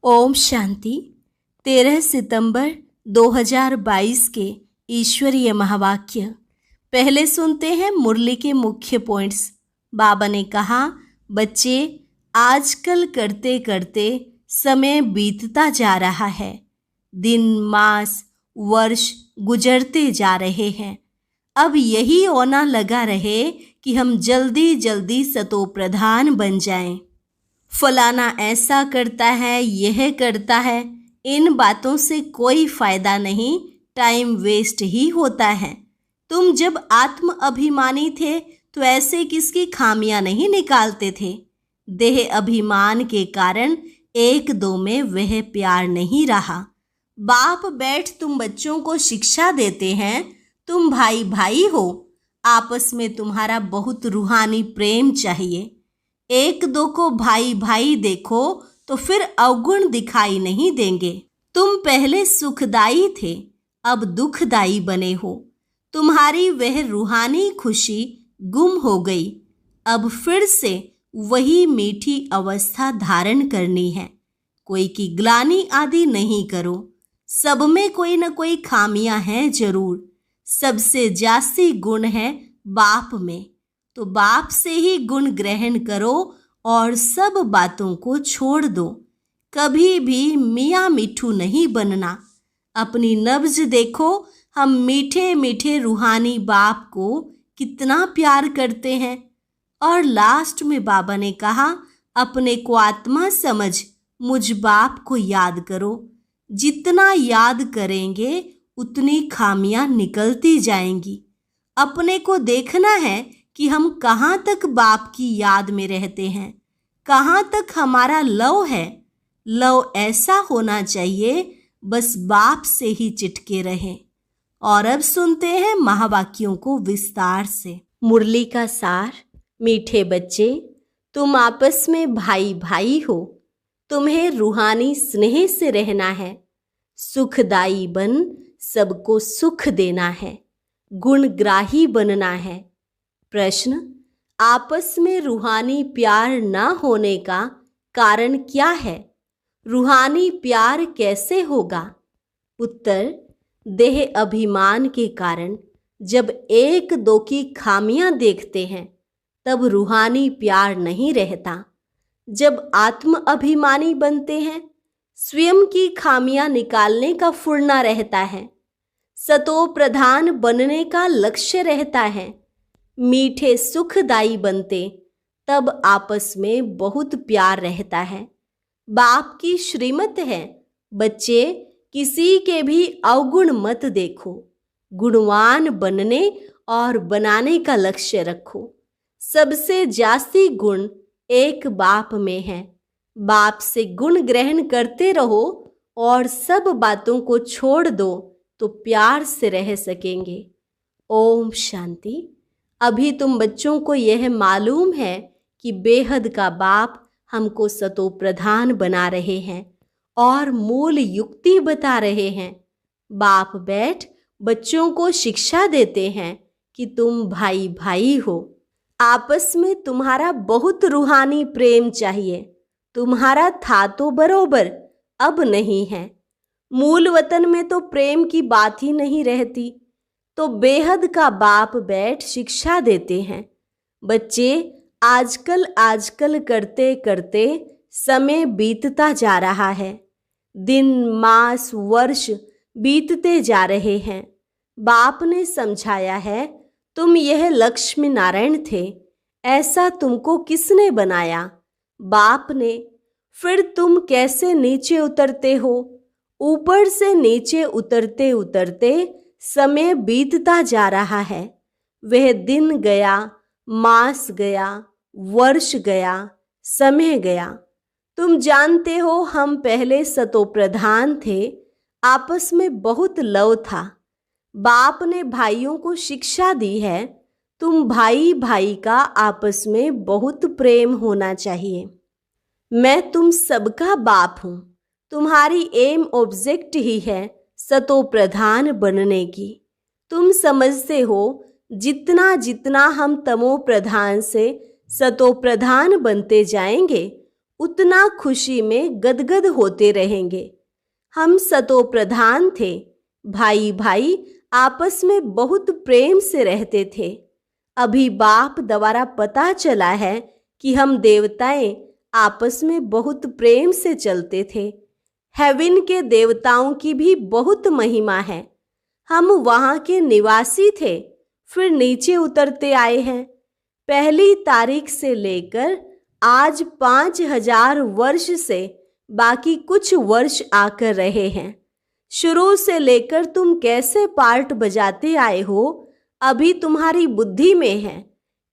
ओम शांति। 13 सितंबर 2022 के ईश्वरीय महावाक्य। पहले सुनते हैं मुरली के मुख्य पॉइंट्स। बाबा ने कहा, बच्चे आजकल करते करते समय बीतता जा रहा है। दिन, मास, वर्ष गुजरते जा रहे हैं। अब यही होना लगा रहे कि हम जल्दी जल्दी सतो प्रधान बन जाएं। फलाना ऐसा करता है, यह करता है, इन बातों से कोई फायदा नहीं, टाइम वेस्ट ही होता है। तुम जब आत्म अभिमानी थे तो ऐसे किसकी खामियां नहीं निकालते थे। देह अभिमान के कारण एक दो में वह प्यार नहीं रहा। बाप बैठ तुम बच्चों को शिक्षा देते हैं, तुम भाई भाई हो, आपस में तुम्हारा बहुत रूहानी प्रेम चाहिए। एक दो को भाई भाई देखो तो फिर अवगुण दिखाई नहीं देंगे। तुम पहले सुखदाई थे, अब दुखदाई बने हो। तुम्हारी वह रूहानी खुशी गुम हो गई। अब फिर से वही मीठी अवस्था धारण करनी है। कोई की ग्लानि आदि नहीं करो। सब में कोई न कोई खामियां हैं जरूर। सबसे जास्ती गुण है बाप में, तो बाप से ही गुण ग्रहण करो और सब बातों को छोड़ दो। कभी भी मियाँ मिठू नहीं बनना। अपनी नब्ज देखो, हम मीठे मीठे रूहानी बाप को कितना प्यार करते हैं। और लास्ट में बाबा ने कहा, अपने को आत्मा समझ मुझ बाप को याद करो। जितना याद करेंगे उतनी खामियां निकलती जाएंगी। अपने को देखना है कि हम कहाँ तक बाप की याद में रहते हैं, कहाँ तक हमारा लव है। लव ऐसा होना चाहिए बस बाप से ही चिटके रहें। और अब सुनते हैं महावाक्यों को विस्तार से। मुरली का सार। मीठे बच्चे, तुम आपस में भाई भाई हो। तुम्हें रूहानी स्नेह से रहना है। सुखदाई बन सबको सुख देना है। गुणग्राही बनना है। प्रश्न, आपस में रूहानी प्यार न होने का कारण क्या है? रूहानी प्यार कैसे होगा? उत्तर, देह अभिमान के कारण जब एक दो की खामियां देखते हैं तब रूहानी प्यार नहीं रहता। जब आत्म अभिमानी बनते हैं, स्वयं की खामियां निकालने का फुर्ना रहता है। सतो प्रधान बनने का लक्ष्य रहता है। मीठे सुखदाई बनते तब आपस में बहुत प्यार रहता है। बाप की श्रीमत है, बच्चे किसी के भी अवगुण मत देखो। गुणवान बनने और बनाने का लक्ष्य रखो। सबसे जास्ती गुण एक बाप में है। बाप से गुण ग्रहण करते रहो और सब बातों को छोड़ दो तो प्यार से रह सकेंगे। ओम शांति। अभी तुम बच्चों को यह मालूम है कि बेहद का बाप हमको सतो प्रधान बना रहे हैं और मूल युक्ति बता रहे हैं। बाप बैठ बच्चों को शिक्षा देते हैं कि तुम भाई भाई हो। आपस में तुम्हारा बहुत रूहानी प्रेम चाहिए। तुम्हारा था तो बरोबर, अब नहीं है। मूल वतन में तो प्रेम की बात ही नहीं रहती। तो बेहद का बाप बैठ शिक्षा देते हैं। बच्चे आजकल करते करते समय बीतता जा रहा है। दिन, मास, वर्ष बीतते जा रहे हैं। बाप ने समझाया है, तुम यह लक्ष्मी नारायण थे, ऐसा तुमको किसने बनाया? बाप ने। फिर तुम कैसे नीचे उतरते हो? ऊपर से नीचे उतरते उतरते समय बीतता जा रहा है। वह दिन गया, मास गया, वर्ष गया, समय गया। तुम जानते हो हम पहले सतो प्रधान थे। आपस में बहुत लव था। बाप ने भाइयों को शिक्षा दी है, तुम भाई भाई का आपस में बहुत प्रेम होना चाहिए। मैं तुम सबका बाप हूँ। तुम्हारी एम ऑब्जेक्ट ही है सतो प्रधान बनने की। तुम समझते हो जितना जितना हम तमो प्रधान से सतो प्रधान बनते जाएंगे उतना खुशी में गदगद होते रहेंगे। हम सतो प्रधान थे, भाई भाई आपस में बहुत प्रेम से रहते थे। अभी बाप द्वारा पता चला है कि हम देवताएं आपस में बहुत प्रेम से चलते थे। हेवन के देवताओं की भी बहुत महिमा है। हम वहाँ के निवासी थे, फिर नीचे उतरते आए हैं। पहली तारीख से लेकर आज 5000 वर्ष से बाकी कुछ वर्ष आकर रहे हैं। शुरू से लेकर तुम कैसे पार्ट बजाते आए हो, अभी तुम्हारी बुद्धि में है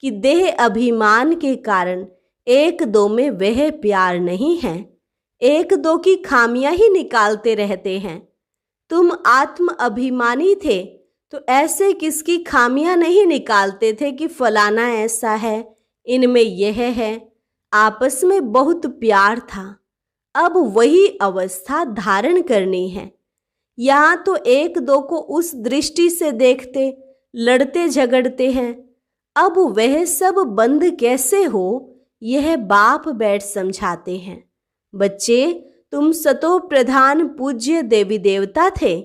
कि देह अभिमान के कारण एक दो में वह प्यार नहीं है, एक दो की खामियां ही निकालते रहते हैं। तुम आत्म अभिमानी थे तो ऐसे किसकी खामियां नहीं निकालते थे कि फलाना ऐसा है, इनमें यह है। आपस में बहुत प्यार था। अब वही अवस्था धारण करनी है। यहाँ तो एक दो को उस दृष्टि से देखते, लड़ते झगड़ते हैं। अब वह सब बंद कैसे हो, यह बाप बैठ समझाते हैं। बच्चे, तुम सतो प्रधान पूज्य देवी देवता थे,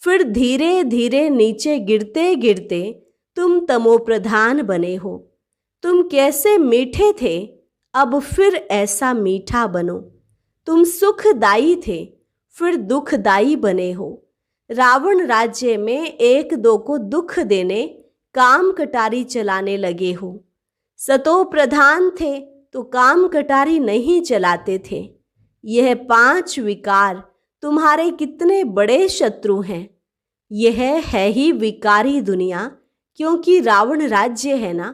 फिर धीरे धीरे नीचे गिरते गिरते तुम तमो प्रधान बने हो। तुम कैसे मीठे थे, अब फिर ऐसा मीठा बनो। तुम सुखदाई थे, फिर दुखदाई बने हो। रावण राज्य में एक दो को दुख देने काम कटारी चलाने लगे हो। सतो प्रधान थे तो काम कटारी नहीं चलाते थे। यह 5 विकार तुम्हारे कितने बड़े शत्रु हैं। यह है ही विकारी दुनिया, क्योंकि रावण राज्य है ना।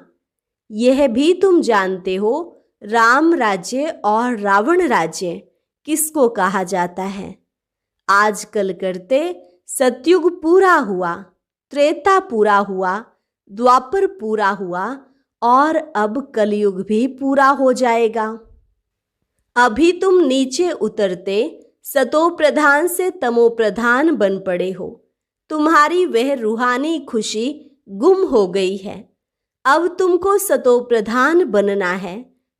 यह भी तुम जानते हो, राम राज्य और रावण राज्य किसको कहा जाता है। आजकल करते सतयुग पूरा हुआ, त्रेता पूरा हुआ, द्वापर पूरा हुआ और अब कलयुग भी पूरा हो जाएगा। अभी तुम नीचे उतरते सतो प्रधान से तमो प्रधान बन पड़े हो। तुम्हारी वह रूहानी खुशी गुम हो गई है। अब तुमको सतो प्रधान बनना है।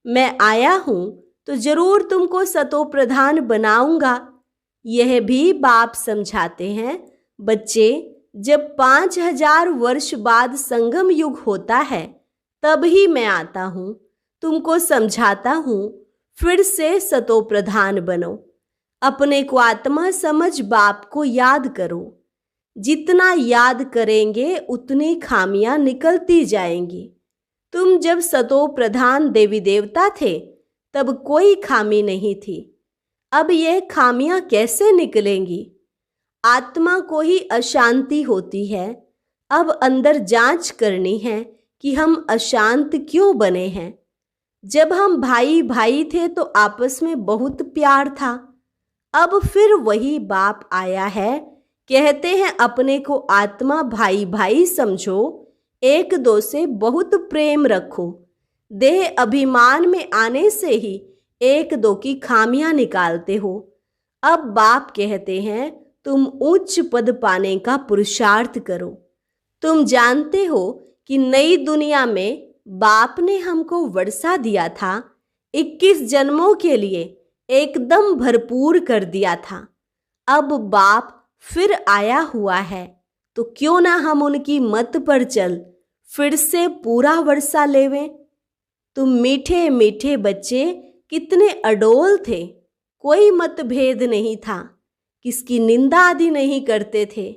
मैं आया हूं तो जरूर तुमको सतो प्रधान बनाऊंगा। यह भी बाप समझाते हैं। बच्चे, जब 5000 वर्ष बाद संगम युग होता है, तब ही मैं आता हूं, तुमको समझाता हूं, फिर से सतो प्रधान बनो। अपने को आत्मा समझ बाप को याद करो। जितना याद करेंगे उतनी खामियां निकलती जाएंगी। तुम जब सतो प्रधान देवी देवता थे तब कोई खामी नहीं थी। अब ये खामियां कैसे निकलेंगी। आत्मा को ही अशांति होती है। अब अंदर जांच करनी है कि हम अशांत क्यों बने हैं। जब हम भाई भाई थे तो आपस में बहुत प्यार था। अब फिर वही बाप आया है, कहते हैं अपने को आत्मा भाई भाई समझो, एक दो से बहुत प्रेम रखो। देह अभिमान में आने से ही एक दो की खामियां निकालते हो। अब बाप कहते हैं तुम उच्च पद पाने का पुरुषार्थ करो। तुम जानते हो कि नई दुनिया में बाप ने हमको वर्षा दिया था, 21 जन्मों के लिए एकदम भरपूर कर दिया था। अब बाप फिर आया हुआ है तो क्यों ना हम उनकी मत पर चल फिर से पूरा वर्षा लेवें। तुम मीठे मीठे बच्चे कितने अडोल थे, कोई मतभेद नहीं था, किसकी निंदा आदि नहीं करते थे।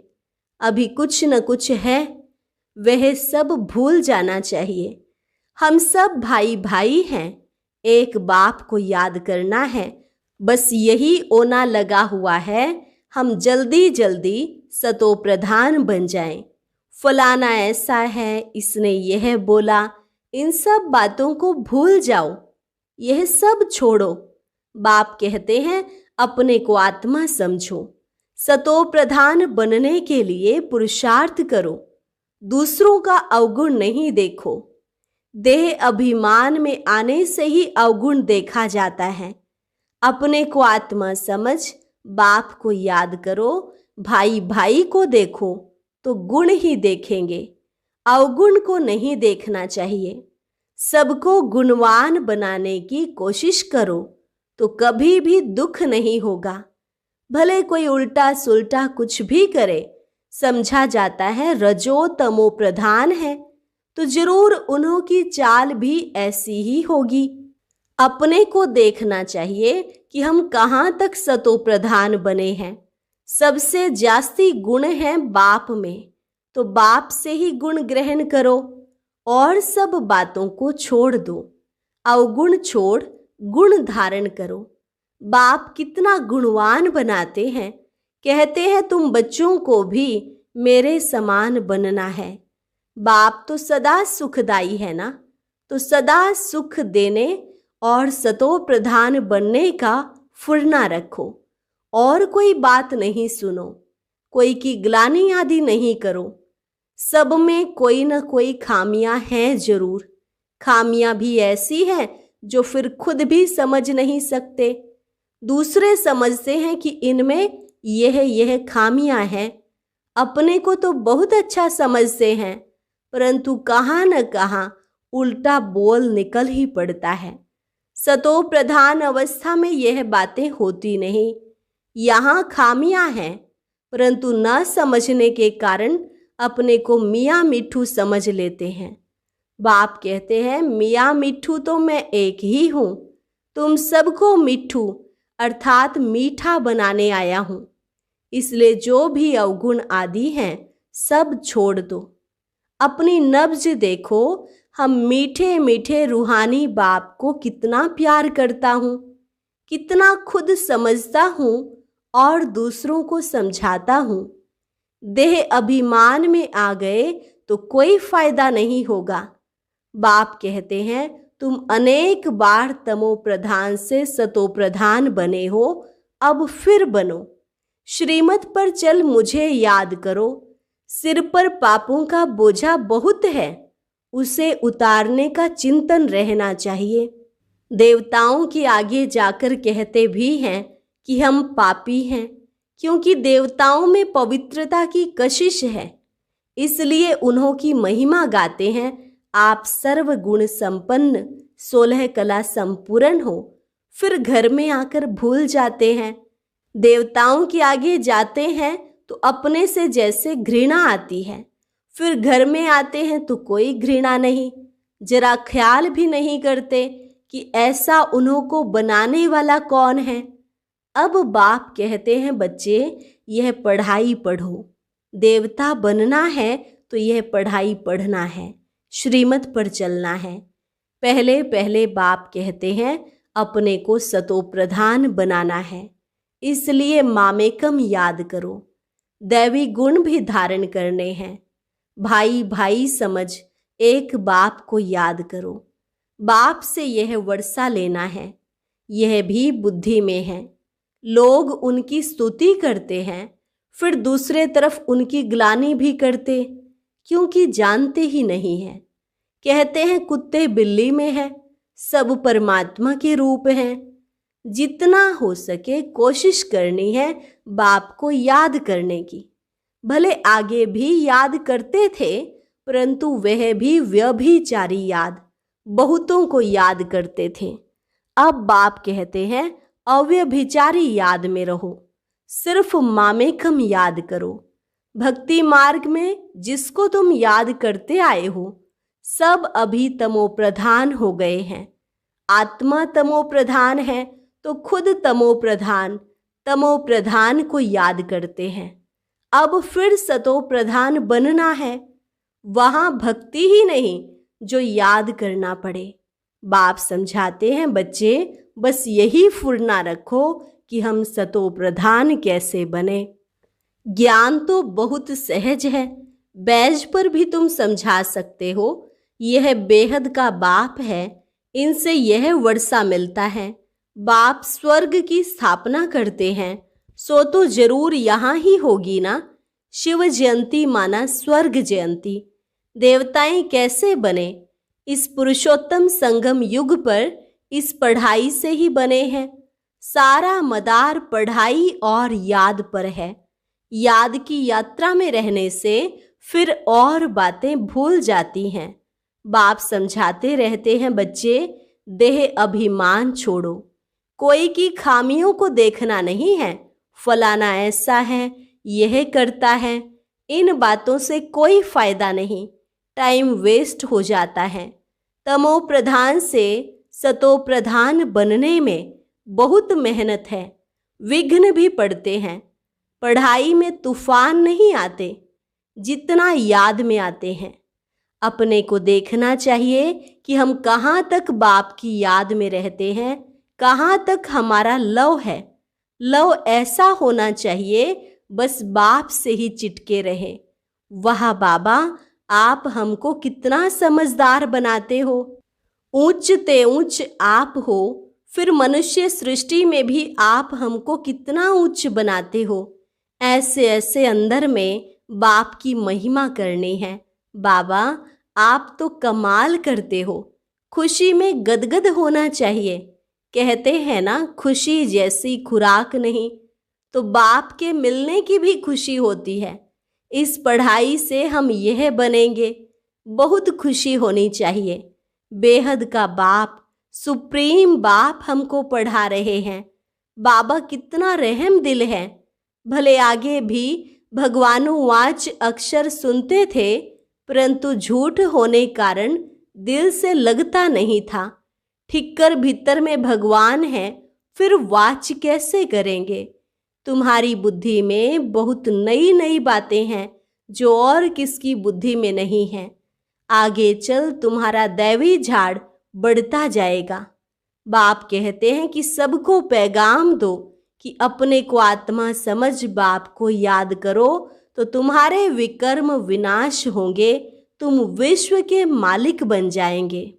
अभी कुछ न कुछ है, वह सब भूल जाना चाहिए। हम सब भाई भाई हैं, एक बाप को याद करना है। बस यही ओना लगा हुआ है, हम जल्दी जल्दी सतो प्रधान बन जाएं। फलाना ऐसा है, इसने यह बोला, इन सब बातों को भूल जाओ, यह सब छोड़ो। बाप कहते हैं अपने को आत्मा समझो, सतो प्रधान बनने के लिए पुरुषार्थ करो, दूसरों का अवगुण नहीं देखो। देह अभिमान में आने से ही अवगुण देखा जाता है। अपने को आत्मा समझ बाप को याद करो, भाई भाई को देखो तो गुण ही देखेंगे, अवगुण को नहीं देखना चाहिए। सबको गुणवान बनाने की कोशिश करो, तो कभी भी दुख नहीं होगा। भले कोई उल्टा सुल्टा कुछ भी करे, समझा जाता है रजो तमो प्रधान है, तो जरूर उन्हों की चाल भी ऐसी ही होगी। अपने को देखना चाहिए कि हम कहाँ तक सतो प्रधान बने हैं। सबसे जास्ती गुण हैं बाप में, तो बाप से ही गुण ग्रहण करो और सब बातों को छोड़ दो। अवगुण छोड़ गुण धारण करो। बाप कितना गुणवान बनाते हैं। कहते हैं तुम बच्चों को भी मेरे समान बनना है। बाप तो सदा सुखदाई है ना, तो सदा सुख देने और सतो प्रधान बनने का फुरना रखो और कोई बात नहीं सुनो, कोई की ग्लानि आदि नहीं करो। सब में कोई न कोई खामियां हैं जरूर। खामियां भी ऐसी हैं जो फिर खुद भी समझ नहीं सकते। दूसरे समझते हैं कि इनमें यह खामियां हैं। अपने को तो बहुत अच्छा समझते हैं, परंतु कहाँ न कहाँ उल्टा बोल निकल ही पड़ता है। सतो प्रधान अवस्था में यह बातें होती नहीं। यहाँ खामियां हैं, परंतु न समझने के कारण अपने को मियाँ मिट्ठू समझ लेते हैं। बाप कहते हैं मियाँ मिट्ठू तो मैं एक ही हूँ, तुम सबको मिट्ठू अर्थात मीठा बनाने आया हूँ। इसलिए जो भी अवगुण आदि हैं सब छोड़ दो। अपनी नब्ज देखो, हम मीठे मीठे रूहानी बाप को कितना प्यार करता हूँ, कितना खुद समझता हूँ और दूसरों को समझाता हूँ। देह अभिमान में आ गए तो कोई फायदा नहीं होगा। बाप कहते हैं तुम अनेक बार तमो प्रधान से सतो प्रधान बने हो, अब फिर बनो। श्रीमत पर चल मुझे याद करो। सिर पर पापों का बोझा बहुत है, उसे उतारने का चिंतन रहना चाहिए। देवताओं के आगे जाकर कहते भी हैं कि हम पापी हैं, क्योंकि देवताओं में पवित्रता की कशिश है। इसलिए उन्हों की महिमा गाते हैं, आप सर्व गुण संपन्न 16 कला संपूर्ण हो। फिर घर में आकर भूल जाते हैं। देवताओं के आगे जाते हैं तो अपने से जैसे घृणा आती है, फिर घर में आते हैं तो कोई घृणा नहीं। जरा ख्याल भी नहीं करते कि ऐसा उन्हों को बनाने वाला कौन है। अब बाप कहते हैं बच्चे यह पढ़ाई पढ़ो। देवता बनना है तो यह पढ़ाई पढ़ना है, श्रीमत पर चलना है। पहले पहले बाप कहते हैं अपने को सतो प्रधान बनाना है, इसलिए मामेकम याद करो। दैवी गुण भी धारण करने हैं। भाई भाई समझ एक बाप को याद करो। बाप से यह वर्षा लेना है, यह भी बुद्धि में है। लोग उनकी स्तुति करते हैं, फिर दूसरे तरफ उनकी ग्लानि भी करते, क्योंकि जानते ही नहीं है। कहते हैं कुत्ते बिल्ली में है, सब परमात्मा के रूप हैं। जितना हो सके कोशिश करनी है बाप को याद करने की। भले आगे भी याद करते थे, परंतु वह भी व्यभिचारी याद, बहुतों को याद करते थे। अब बाप कहते हैं अव्यभिचारी याद में रहो, सिर्फ मामेकम याद करो। भक्ति मार्ग में जिसको तुम याद करते आए हो, सब अभी तमो प्रधान हो गए हैं। आत्मा तमो प्रधान है तो खुद तमो प्रधान को याद करते हैं। अब फिर सतो प्रधान बनना है, वहां भक्ति ही नहीं जो याद करना पड़े। बाप समझाते हैं बच्चे बस यही फुरना रखो कि हम सतो प्रधान कैसे बने। ज्ञान तो बहुत सहज है, बैज पर भी तुम समझा सकते हो। यह बेहद का बाप है, इनसे यह वर्षा मिलता है। बाप स्वर्ग की स्थापना करते हैं, सो तो जरूर यहाँ ही होगी ना। शिव जयंती माना स्वर्ग जयंती। देवताएं कैसे बने? इस पुरुषोत्तम संगम युग पर इस पढ़ाई से ही बने हैं। सारा मदार पढ़ाई और याद पर है। याद की यात्रा में रहने से फिर और बातें भूल जाती हैं। बाप समझाते रहते हैं बच्चे देह अभिमान छोड़ो, कोई की खामियों को देखना नहीं है। फलाना ऐसा है, यह करता है, इन बातों से कोई फायदा नहीं, टाइम वेस्ट हो जाता है। तमो प्रधान से सतो प्रधान बनने में बहुत मेहनत है, विघ्न भी पड़ते हैं। पढ़ाई में तूफान नहीं आते जितना याद में आते हैं। अपने को देखना चाहिए कि हम कहाँ तक बाप की याद में रहते हैं, कहाँ तक हमारा लव है। लव ऐसा होना चाहिए बस बाप से ही चिटके रहे। वाह बाबा, आप हमको कितना समझदार बनाते हो। ऊंच ते ऊंच आप हो, फिर मनुष्य सृष्टि में भी आप हमको कितना उच्च बनाते हो। ऐसे ऐसे अंदर में बाप की महिमा करनी है। बाबा, आप तो कमाल करते हो। खुशी में गदगद होना चाहिए। कहते हैं ना, खुशी जैसी खुराक नहीं, तो बाप के मिलने की भी खुशी होती है। इस पढ़ाई से हम यह बनेंगे, बहुत खुशी होनी चाहिए। बेहद का बाप, सुप्रीम बाप हमको पढ़ा रहे हैं। बाबा कितना रहम दिल है। भले आगे भी भगवानुवाच अक्षर सुनते थे, परंतु झूठ होने कारण दिल से लगता नहीं था। ठिक्कर भीतर में भगवान है, फिर वाच कैसे करेंगे। तुम्हारी बुद्धि में बहुत नई नई बातें हैं जो और किसकी बुद्धि में नहीं है। आगे चल तुम्हारा दैवी झाड़ बढ़ता जाएगा। बाप कहते हैं कि सबको पैगाम दो कि अपने को आत्मा समझ बाप को याद करो तो तुम्हारे विकर्म विनाश होंगे, तुम विश्व के मालिक बन जाएंगे।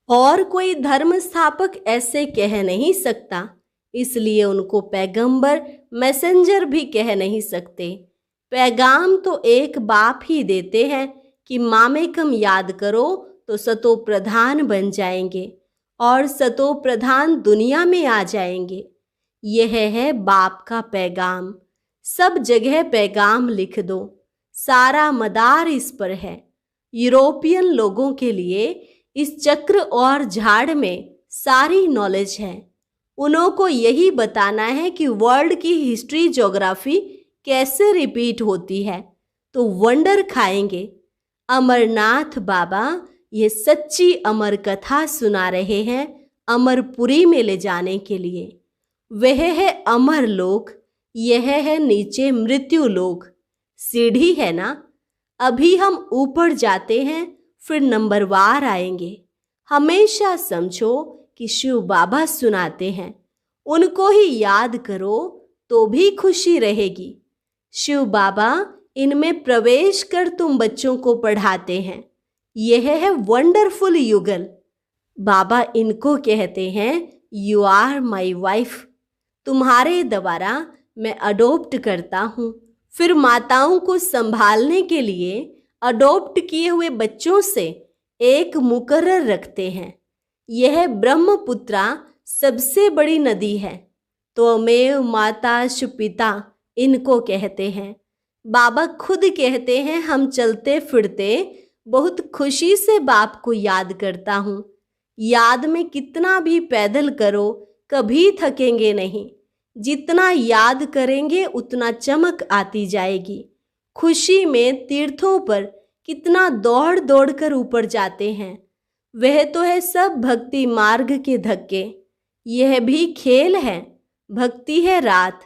और कोई धर्म स्थापक ऐसे कह नहीं सकता, इसलिए उनको पैगंबर मैसेंजर भी कह नहीं सकते। पैगाम तो एक बाप ही देते हैं कि मामेकम याद करो तो सतो प्रधान बन जाएंगे और सतो प्रधान दुनिया में आ जाएंगे। यह है बाप का पैगाम। सब जगह पैगाम लिख दो, सारा मदार इस पर है। यूरोपियन लोगों के लिए इस चक्र और झाड़ में सारी नॉलेज है। उन्हों को यही बताना है कि वर्ल्ड की हिस्ट्री ज्योग्राफी कैसे रिपीट होती है, तो वंडर खाएंगे। अमरनाथ बाबा ये सच्ची अमर कथा सुना रहे हैं अमरपुरी में ले जाने के लिए। वह है अमर लोक, यह है नीचे मृत्यु लोक। सीढ़ी है ना, अभी हम ऊपर जाते हैं, फिर नंबरवार आएंगे। हमेशा समझो कि शिव बाबा सुनाते हैं, उनको ही याद करो तो भी खुशी रहेगी। शिव बाबा इनमें प्रवेश कर तुम बच्चों को पढ़ाते हैं। यह है वंडरफुल युगल। बाबा इनको कहते हैं यू आर माई वाइफ। तुम्हारे द्वारा मैं अडॉप्ट करता हूँ। फिर माताओं को संभालने के लिए अडॉप्ट किए हुए बच्चों से एक मुकर्रर रखते हैं। यह ब्रह्मपुत्रा सबसे बड़ी नदी है, तो अमेव माता पिता इनको कहते हैं। बाबा खुद कहते हैं हम चलते फिरते बहुत खुशी से बाप को याद करता हूँ। याद में कितना भी पैदल करो कभी थकेंगे नहीं। जितना याद करेंगे उतना चमक आती जाएगी। खुशी में तीर्थों पर कितना दौड़ दौड़ कर ऊपर जाते हैं। वह तो है सब भक्ति मार्ग के धक्के। यह भी खेल है, भक्ति है रात,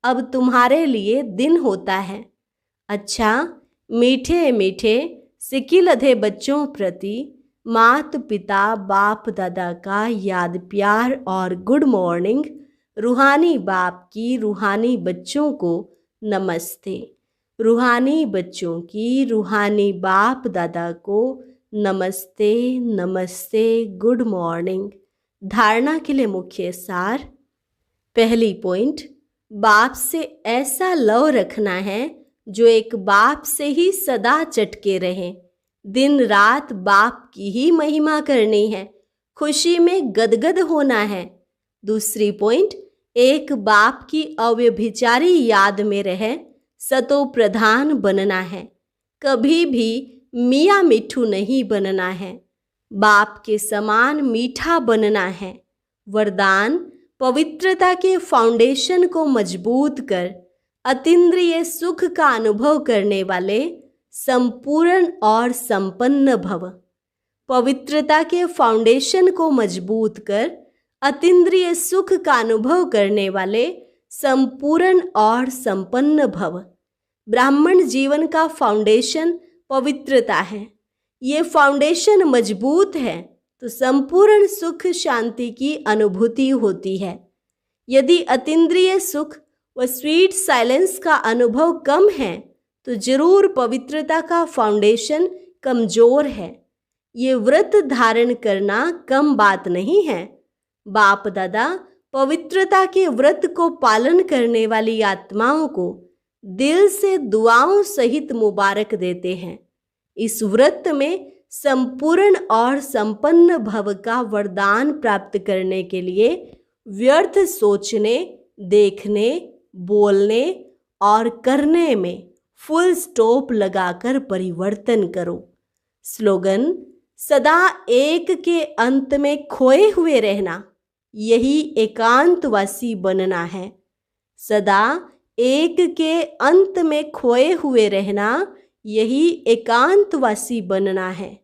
अब तुम्हारे लिए दिन होता है। अच्छा, मीठे मीठे सिकिलधे बच्चों प्रति मात पिता बाप दादा का याद प्यार और गुड मॉर्निंग। रूहानी बाप की रूहानी बच्चों को नमस्ते। रूहानी बच्चों की रूहानी बाप दादा को नमस्ते नमस्ते, गुड मॉर्निंग। धारणा के लिए मुख्य सार। पहली पॉइंट, बाप से ऐसा लव रखना है जो एक बाप से ही सदा चटके रहे। दिन रात बाप की ही महिमा करनी है, खुशी में गदगद होना है। दूसरी पॉइंट, एक बाप की अव्यभिचारी याद में रहे सतो प्रधान बनना है, कभी भी मियाँ मिठू नहीं बनना है। बाप के समान मीठा बनना है। वरदान, पवित्रता के फाउंडेशन को मजबूत कर अतीन्द्रिय सुख का अनुभव करने वाले संपूर्ण और संपन्न भव। पवित्रता के फाउंडेशन को मजबूत कर अतीन्द्रिय सुख का अनुभव करने वाले संपूर्ण और संपन्न भव। ब्राह्मण जीवन का फाउंडेशन पवित्रता है। ये फाउंडेशन मजबूत है तो संपूर्ण सुख शांति की अनुभूति होती है। यदि अतीन्द्रिय सुख व स्वीट साइलेंस का अनुभव कम है तो जरूर पवित्रता का फाउंडेशन कमजोर है। ये व्रत धारण करना कम बात नहीं है। बाप दादा पवित्रता के व्रत को पालन करने वाली आत्माओं को दिल से दुआओं सहित मुबारक देते हैं। इस व्रत में संपूर्ण और संपन्न भव का वरदान प्राप्त करने के लिए व्यर्थ सोचने, देखने, बोलने और करने में फुल स्टॉप लगाकर परिवर्तन करो। स्लोगन: सदा एक के अंत में खोए हुए रहना, यही एकांतवासी बनना है। सदा एक के अंत में खोए हुए रहना, यही एकांतवासी बनना है।